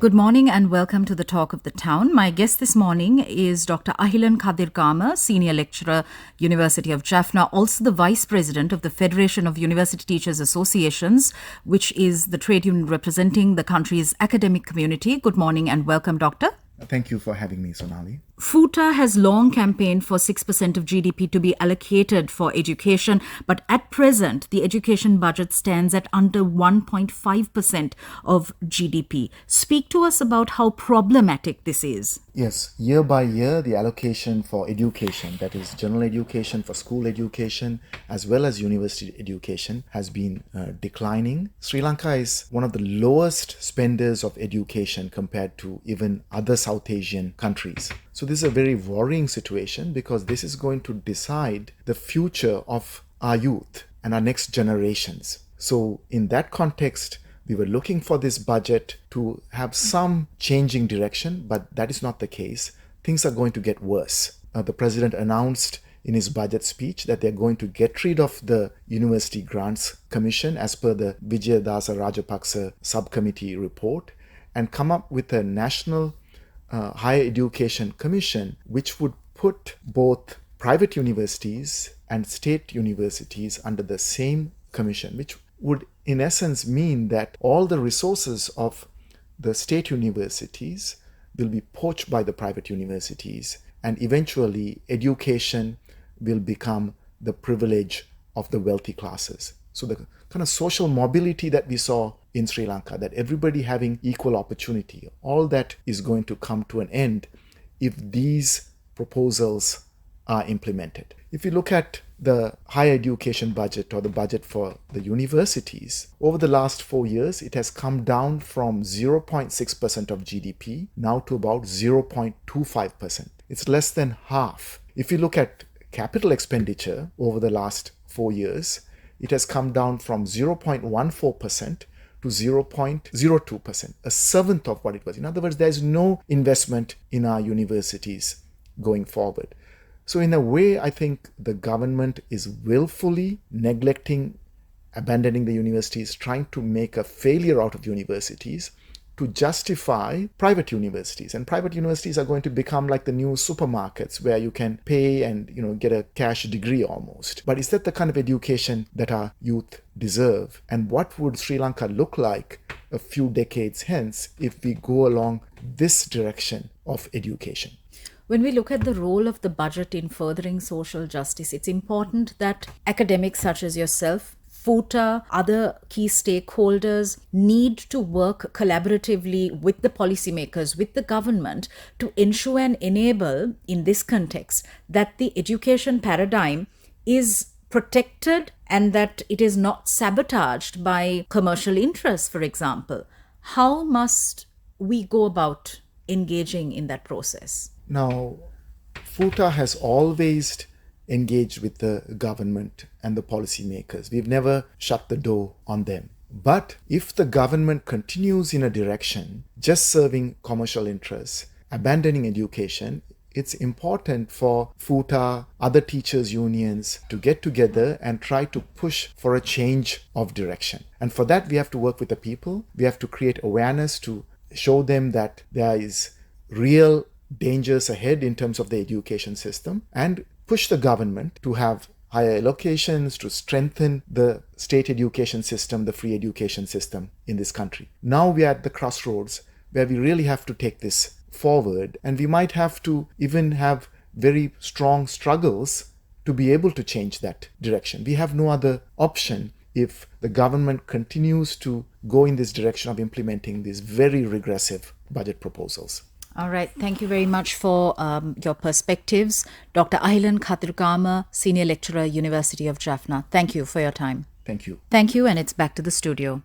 Good morning and welcome to the Talk of the Town. My guest this morning is Dr. Ahilan Kadirgamar, Senior Lecturer, University of Jaffna, also the Vice President of the Federation of University Teachers Associations, which is the trade union representing the country's academic community. Good morning and welcome, Doctor. Thank you for having me, Sonali. FUTA has long campaigned for 6% of GDP to be allocated for education, but at present, the education budget stands at under 1.5% of GDP. Speak to us about how problematic this is. Yes, year by year, the allocation for education, that is general education, for school education, as well as university education, has been declining. Sri Lanka is one of the lowest spenders of education compared to even other South Asian countries. So this is a very worrying situation because this is going to decide the future of our youth and our next generations. So in that context, we were looking for this budget to have some changing direction, but that is not the case. Things are going to get worse. The president announced in his budget speech that they're going to get rid of the University Grants Commission as per the Vijayadasa Rajapaksa subcommittee report and come up with a national higher education commission, which would put both private universities and state universities under the same commission, which would in essence mean that all the resources of the state universities will be poached by the private universities, and eventually education will become the privilege of the wealthy classes. So the kind of social mobility that we saw in Sri Lanka, that everybody having equal opportunity, all that is going to come to an end if these proposals are implemented. If you look at the higher education budget or the budget for the universities, over the last 4 years, it has come down from 0.6% of GDP now to about 0.25%. It's less than half. If you look at capital expenditure over the last 4 years, it has come down from 0.14% to 0.02%, a seventh of what it was. In other words, there's no investment in our universities going forward. So in a way, I think the government is willfully neglecting, abandoning the universities, trying to make a failure out of universities to justify private universities. And private universities are going to become like the new supermarkets where you can pay and get a cash degree almost. But is that the kind of education that our youth deserve? And what would Sri Lanka look like a few decades hence if we go along this direction of education? When we look at the role of the budget in furthering social justice, it's important that academics such as yourself, FUTA, other key stakeholders need to work collaboratively with the policymakers, with the government to ensure and enable, in this context, that the education paradigm is protected and that it is not sabotaged by commercial interests, for example. How must we go about engaging in that process? Now, FUTA has always engaged with the government and the policymakers. We've never shut the door on them. But if the government continues in a direction just serving commercial interests, abandoning education, it's important for FUTA, other teachers' unions to get together and try to push for a change of direction. And for that, we have to work with the people. We have to create awareness to show them that there is real dangers ahead in terms of the education system and push the government to have higher allocations to strengthen the state education system, the free education system in this country. Now we are at the crossroads where we really have to take this forward, and we might have to even have very strong struggles to be able to change that direction. We have no other option if the government continues to go in this direction of implementing these very regressive budget proposals. All right. Thank you very much for your perspectives. Dr. Ahilan Kadirgamar, Senior Lecturer, University of Jaffna. Thank you for your time. Thank you. Thank you, and it's back to the studio.